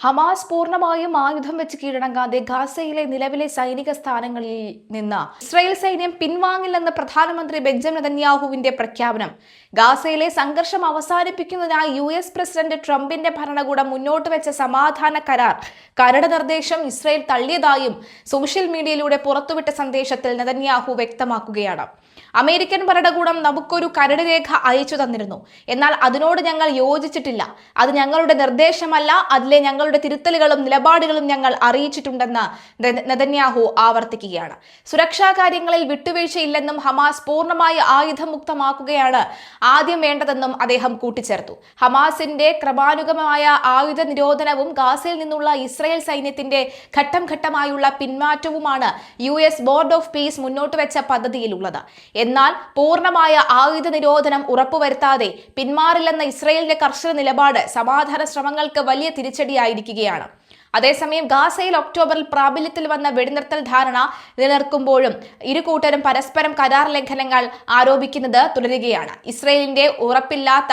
Hamas പൂർണ്ണമായും ആയുധം വെച്ച് കീഴടങ്ങാതെ ഗാസയിലെ നിലവിലെ സൈനിക സ്ഥാനങ്ങളിൽ നിന്ന് ഇസ്രായേൽ സൈന്യം പിൻവാങ്ങില്ലെന്ന് പ്രധാനമന്ത്രി ബെഞ്ചമിൻ നെതന്യാഹുവിന്റെ പ്രഖ്യാപനം. ഗാസയിലെ സംഘർഷം അവസാനിപ്പിക്കുന്നതിനായി US പ്രസിഡന്റ് ട്രംപിന്റെ ഭരണകൂടം മുന്നോട്ട് വെച്ച സമാധാന കരട് നിർദ്ദേശം ഇസ്രായേൽ തള്ളിയതായും സോഷ്യൽ മീഡിയയിലൂടെ പുറത്തുവിട്ട സന്ദേശത്തിൽ നെതന്യാഹു വ്യക്തമാക്കുകയാണ്. അമേരിക്കൻ ഭരണകൂടം നമുക്കൊരു കരട് രേഖ അയച്ചു തന്നിരുന്നു, എന്നാൽ അതിനോട് ഞങ്ങൾ യോജിച്ചിട്ടില്ല. അത് ഞങ്ങളുടെ നിർദ്ദേശമല്ല, അതിലെ ഞങ്ങളുടെ തിരുത്തലുകളും നിലപാടുകളും ഞങ്ങൾ അറിയിച്ചിട്ടുണ്ടെന്ന് നെതന്യാഹു ആവർത്തിക്കുകയാണ്. സുരക്ഷാ കാര്യങ്ങളിൽ വിട്ടുവീഴ്ചയില്ലെന്നും ഹമാസ് പൂർണ്ണമായി ആയുധമുക്തമാക്കുകയാണ് ആദ്യം വേണ്ടതെന്നും അദ്ദേഹം കൂട്ടിച്ചേർത്തു. ഹമാസിന്റെ ക്രമാനുഗതമായ ആയുധ നിരോധനവും ഗാസയിൽ നിന്നുള്ള ഇസ്രായേൽ സൈന്യത്തിന്റെ ഘട്ടം ഘട്ടമായുള്ള പിന്മാറ്റവുമാണ് US ബോർഡ് ഓഫ് പീസ് മുന്നോട്ട് വെച്ച പദ്ധതിയിലുള്ളത്. എന്നാൽ പൂർണ്ണമായ ആയുധ നിരോധനം ഉറപ്പുവരുത്താതെ പിന്മാറില്ലെന്ന ഇസ്രായേലിന്റെ കർശന നിലപാട് സമാധാന ശ്രമങ്ങൾക്ക് വലിയ തിരിച്ചടിയായിരിക്കുകയാണ്. അതേസമയം ഗാസയിൽ ഒക്ടോബറിൽ പ്രാബല്യത്തിൽ വന്ന വെടിനിർത്തൽ ധാരണ നിലനിൽക്കുമ്പോഴും ഇരു കൂട്ടരും പരസ്പരം കരാർ ലംഘനങ്ങൾ ആരോപിക്കുന്നത് തുടരുകയാണ്. ഇസ്രായേലിന്റെ ഉറപ്പില്ലാത്ത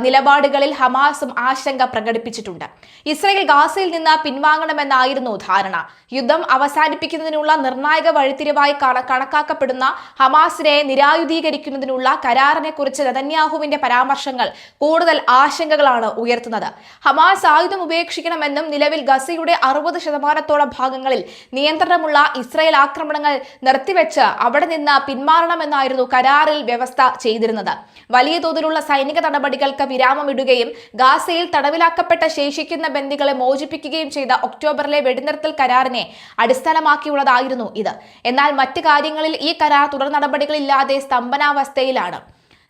നിലപാടുകളിൽ ഹമാസും ആശങ്ക പ്രകടിപ്പിച്ചിട്ടുണ്ട്. ഇസ്രായേൽ ഗാസയിൽ നിന്ന് പിൻവാങ്ങണമെന്നായിരുന്നു ധാരണ. യുദ്ധം അവസാനിപ്പിക്കുന്നതിനുള്ള നിർണായക വഴിത്തിരിവായി കണക്കാക്കപ്പെടുന്ന ഹമാസിനെ നിരായുധീകരിക്കുന്നതിനുള്ള കരാറിനെ കുറിച്ച് നെതന്യാഹുവിന്റെ പരാമർശങ്ങൾ കൂടുതൽ ആശങ്കകളാണ് ഉയർത്തുന്നത്. ഹമാസ് ആയുധം ഉപേക്ഷിക്കണമെന്നും നിലവിൽ ഗസയുടെ 60% ഭാഗങ്ങളിൽ നിയന്ത്രണമുള്ള ഇസ്രായേൽ ആക്രമണങ്ങൾ നിർത്തിവെച്ച് അവിടെ നിന്ന് പിന്മാറണമെന്നായിരുന്നു കരാറിൽ വ്യവസ്ഥ ചെയ്തിരുന്നത്. വലിയ തോതിലുള്ള സൈനിക നടപടികൾക്ക് വിരാമമിടുകയും ഗാസയിൽ തടവിലാക്കപ്പെട്ട ശേഷിക്കുന്ന ബന്ദികളെ മോചിപ്പിക്കുകയും ചെയ്ത ഒക്ടോബറിലെ വെടിനിർത്തൽ കരാറിനെ അടിസ്ഥാനമാക്കിയുള്ളതായിരുന്നു ഇത്. എന്നാൽ മറ്റ് കാര്യങ്ങളിൽ ഈ കരാർ തുടർ നടപടികളില്ലാതെ സ്തംഭനാവസ്ഥയിലാണ്.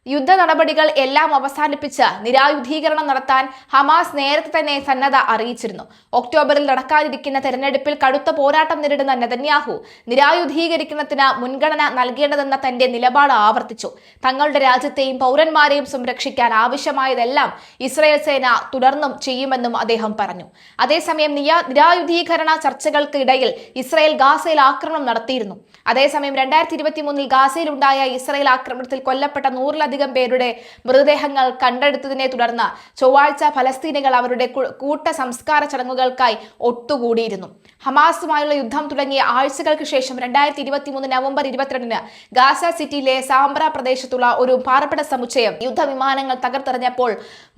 യുദ്ധ നടപടികൾ എല്ലാം അവസാനിപ്പിച്ച് നിരായുധീകരണം നടത്താൻ ഹമാസ് നേരത്തെ തന്നെ സന്നദ്ധ അറിയിച്ചിരുന്നു. ഒക്ടോബറിൽ നടക്കാനിരിക്കുന്ന തെരഞ്ഞെടുപ്പിൽ കടുത്ത പോരാട്ടം നേരിടുന്ന നെതന്യാഹു നിരായുധീകരിക്കുന്നതിന് മുൻഗണന നൽകേണ്ടതെന്ന തന്റെ നിലപാട് ആവർത്തിച്ചു. തങ്ങളുടെ രാജ്യത്തെയും പൗരന്മാരെയും സംരക്ഷിക്കാൻ ആവശ്യമായതെല്ലാം ഇസ്രായേൽ സേന തുടർന്നും ചെയ്യുമെന്നും അദ്ദേഹം പറഞ്ഞു. അതേസമയം നിരായുധീകരണ ചർച്ചകൾക്ക് ഇടയിൽ ഇസ്രായേൽ ഗാസയിൽ ആക്രമണം നടത്തിയിരുന്നു. അതേസമയം 2023 ഗാസയിൽ ഉണ്ടായ ഇസ്രായേൽ ആക്രമണത്തിൽ കൊല്ലപ്പെട്ട 100-ലധികം പേരുടെ മൃതദേഹങ്ങൾ കണ്ടെടുത്തതിനെ തുടർന്ന് ചൊവ്വാഴ്ച ഫലസ്തീനികൾ അവരുടെ കൂട്ട സംസ്കാര ചടങ്ങുകൾക്കായി ഒത്തുകൂടിയിരുന്നു. ഹമാസുമായുള്ള യുദ്ധം തുടങ്ങിയ ആഴ്ചകൾക്ക് ശേഷം 2023 നവംബർ 22-ന് ഗാസ സിറ്റിയിലെ സാംബ്ര പ്രദേശത്തുള്ള ഒരു പാർപ്പിട സമുച്ചയം യുദ്ധവിമാനങ്ങൾ തകർത്തെറിഞ്ഞപ്പോൾ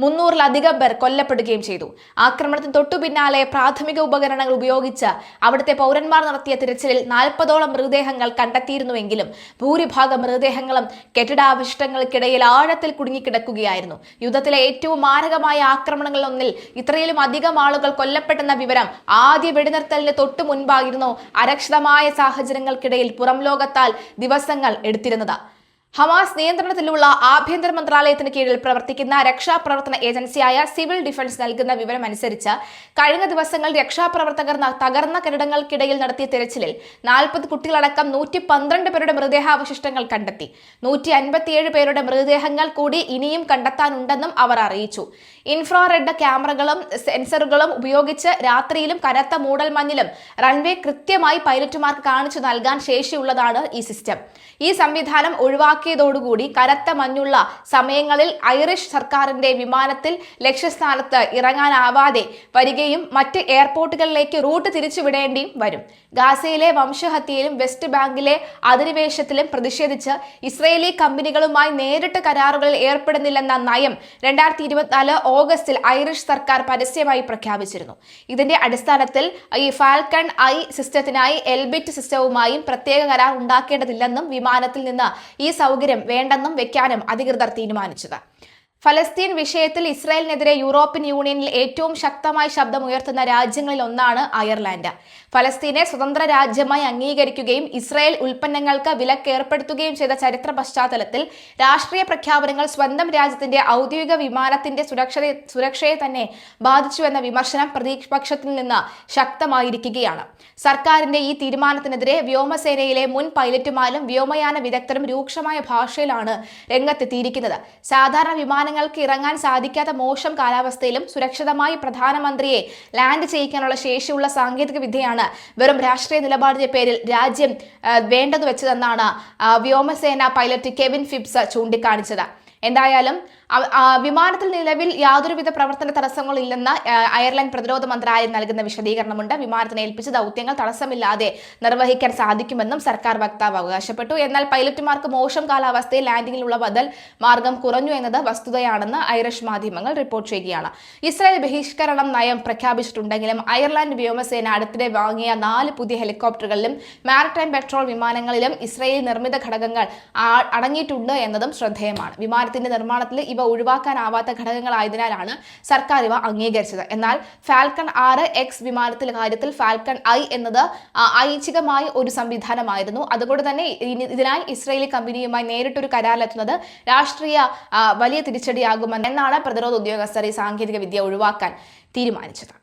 300-ലധികം പേർ കൊല്ലപ്പെടുകയും ചെയ്തു. ആക്രമണത്തിന് തൊട്ടു പിന്നാലെ പ്രാഥമിക ഉപകരണങ്ങൾ ഉപയോഗിച്ച് അവിടുത്തെ പൗരന്മാർ നടത്തിയ തിരച്ചിലിൽ 40ഓളം മൃതദേഹങ്ങൾ കണ്ടെത്തിയിരുന്നുവെങ്കിലും ഭൂരിഭാഗം മൃതദേഹങ്ങളും കെട്ടിടാവശിഷ്ടങ്ങൾക്കിടയിൽ ആഴത്തിൽ കുടുങ്ങിക്കിടക്കുകയായിരുന്നു. യുദ്ധത്തിലെ ഏറ്റവും മാരകമായ ആക്രമണങ്ങളിലൊന്നിൽ ഇത്രയിലും അധികം ആളുകൾ കൊല്ലപ്പെട്ടെന്ന വിവരം ആദ്യ വെടിനിർത്തലിന് തൊട്ടു മുൻപായിരുന്നു അരക്ഷിതമായ സാഹചര്യങ്ങൾക്കിടയിൽ പുറം ലോകത്താൽ ദിവസങ്ങൾ എടുത്തിരുന്നത്. ഹമാസ് നിയന്ത്രണത്തിലുള്ള ആഭ്യന്തര മന്ത്രാലയത്തിന് കീഴിൽ പ്രവർത്തിക്കുന്ന രക്ഷാപ്രവർത്തന ഏജൻസിയായ സിവിൽ ഡിഫൻസ് നൽകുന്ന വിവരമനുസരിച്ച് കഴിഞ്ഞ ദിവസങ്ങളിൽ രക്ഷാപ്രവർത്തകർ തകർന്ന കെട്ടിടങ്ങൾക്കിടയിൽ നടത്തിയ തിരച്ചിലിൽ 40 കുട്ടികളടക്കം 112 പേരുടെ മൃതദേഹാവശിഷ്ടങ്ങൾ കണ്ടെത്തി. 157 പേരുടെ മൃതദേഹങ്ങൾ കൂടി ഇനിയും കണ്ടെത്താനുണ്ടെന്നും അവർ അറിയിച്ചു. ഇൻഫ്രാറെഡ് ക്യാമറകളും സെൻസറുകളും ഉപയോഗിച്ച് രാത്രിയിലും കനത്ത മൂടൽമഞ്ഞിലും റൺവേ കൃത്യമായി പൈലറ്റുമാർക്ക് കാണിച്ചു നൽകാൻ ശേഷിയുള്ളതാണ് ഈ സിസ്റ്റം. ഈ സംവിധാനം ഒഴിവാക്കിയതോടുകൂടി കനത്ത മഞ്ഞുള്ള സമയങ്ങളിൽ ഐറിഷ് സർക്കാരിന്റെ വിമാനത്തിൽ ലക്ഷ്യസ്ഥാനത്ത് ഇറങ്ങാനാവാതെ വരികയും മറ്റ് എയർപോർട്ടുകളിലേക്ക് റൂട്ട് തിരിച്ചുവിടേണ്ടിയും വരും. ഗാസയിലെ വംശഹത്യയിലും വെസ്റ്റ് ബാങ്കിലെ അധിനിവേശത്തിലും പ്രതിഷേധിച്ച് ഇസ്രയേലി കമ്പനികളുമായി നേരിട്ട് കരാറുകളിൽ ഏർപ്പെടുന്നില്ലെന്ന നയം 2024 ഓഗസ്റ്റിൽ ഐറിഷ് സർക്കാർ പരസ്യമായി പ്രഖ്യാപിച്ചിരുന്നു. ഇതിന്റെ അടിസ്ഥാനത്തിൽ ഈ ഫാൽക്കൺ ഐ സിസ്റ്റത്തിനായി എൽബിറ്റ് സിസ്റ്റവുമായും പ്രത്യേക കരാർ ഉണ്ടാക്കേണ്ടതില്ലെന്നും വിമാനത്തിൽ നിന്ന് ഈ സൗകര്യം വേണ്ടെന്നും വെക്കാനും അധികൃതർ തീരുമാനിച്ചത്. ഫലസ്തീൻ വിഷയത്തിൽ ഇസ്രായേലിനെതിരെ യൂറോപ്യൻ യൂണിയനിൽ ഏറ്റവും ശക്തമായി ശബ്ദമുയർത്തുന്ന രാജ്യങ്ങളിൽ ഒന്നാണ് അയർലാൻഡ്. ഫലസ്തീനെ സ്വതന്ത്ര രാജ്യമായി അംഗീകരിക്കുകയും ഇസ്രായേൽ ഉൽപ്പന്നങ്ങൾക്ക് വിലക്ക് ഏർപ്പെടുത്തുകയും ചെയ്ത ചരിത്ര പശ്ചാത്തലത്തിൽ രാഷ്ട്രീയ പ്രഖ്യാപനങ്ങൾ സ്വന്തം രാജ്യത്തിന്റെ ഔദ്യോഗിക വിമാനത്തിന്റെ സുരക്ഷയെ തന്നെ ബാധിച്ചുവെന്ന വിമർശനം പ്രതിപക്ഷത്തിൽ നിന്ന് ശക്തമായിരിക്കുകയാണ്. സർക്കാരിന്റെ ഈ തീരുമാനത്തിനെതിരെ വ്യോമസേനയിലെ മുൻ പൈലറ്റുമാരും വ്യോമയാന വിദഗ്ധരും രൂക്ഷമായ ഭാഷയിലാണ് രംഗത്തെത്തിയിരിക്കുന്നത്. സാധാരണ വിമാനങ്ങൾക്ക് ഇറങ്ങാൻ സാധിക്കാത്ത മോശം കാലാവസ്ഥയിലും സുരക്ഷിതമായി പ്രധാനമന്ത്രിയെ ലാൻഡ് ചെയ്യിക്കാനുള്ള ശേഷിയുള്ള സാങ്കേതിക വിദ്യയാണ് വെറും രാഷ്ട്രീയ നിലപാടിന്റെ പേരിൽ രാജ്യം വേണ്ടെന്ന് വെച്ചതെന്നാണ് വ്യോമസേന പൈലറ്റ് കെവിൻ ഫിബ്സ് ചൂണ്ടിക്കാണിച്ചത്. എന്തായാലും വിമാനത്തിൽ നിലവിൽ യാതൊരുവിധ പ്രവർത്തന തടസ്സങ്ങളില്ലെന്ന് അയർലൻഡ് പ്രതിരോധ മന്ത്രാലയം നൽകുന്ന വിശദീകരണമുണ്ട്. വിമാനത്തിന് ഏൽപ്പിച്ച ദൗത്യങ്ങൾ തടസ്സമില്ലാതെ നിർവഹിക്കാൻ സാധിക്കുമെന്നും സർക്കാർ വക്താവ് അവകാശപ്പെട്ടു. എന്നാൽ പൈലറ്റുമാർക്ക് മോശം കാലാവസ്ഥയിൽ ലാൻഡിങ്ങിലുള്ള ബദൽ മാർഗം കുറഞ്ഞു എന്നത് വസ്തുതയാണെന്ന് ഐറിഷ് മാധ്യമങ്ങൾ റിപ്പോർട്ട് ചെയ്യുകയാണ്. ഇസ്രായേൽ ബഹിഷ്കരണം നയം പ്രഖ്യാപിച്ചിട്ടുണ്ടെങ്കിലും അയർലൻഡ് വ്യോമസേന അടുത്തിടെ വാങ്ങിയ 4 പുതിയ ഹെലികോപ്റ്ററുകളിലും മാരിടൈം പെട്രോൾ വിമാനങ്ങളിലും ഇസ്രായേൽ നിർമ്മിത ഘടകങ്ങൾ അടങ്ങിയിട്ടുണ്ട് എന്നതും ശ്രദ്ധേയമാണ്. വിമാനത്തിന്റെ നിർമ്മാണത്തിൽ ഇവ ഒഴിവാക്കാനാവാത്ത ഘടകങ്ങളായതിനാലാണ് സർക്കാർ ഇവ അംഗീകരിച്ചത്. എന്നാൽ ഫാൽക്കൺ 6X വിമാനത്തിന്റെ കാര്യത്തിൽ ഫാൽക്കൺ ഐ എന്നത് ഐച്ഛികമായ ഒരു സംവിധാനമായിരുന്നു. അതുകൊണ്ട് തന്നെ ഇതിനായി ഇസ്രായേലി കമ്പനിയുമായി നേരിട്ടൊരു കരാറിലെത്തുന്നത് രാഷ്ട്രീയ വലിയ തിരിച്ചടിയാകുമെന്നാണ് പ്രതിരോധ ഉദ്യോഗസ്ഥർ ഈ സാങ്കേതിക വിദ്യ ഒഴിവാക്കാൻ തീരുമാനിച്ചത്.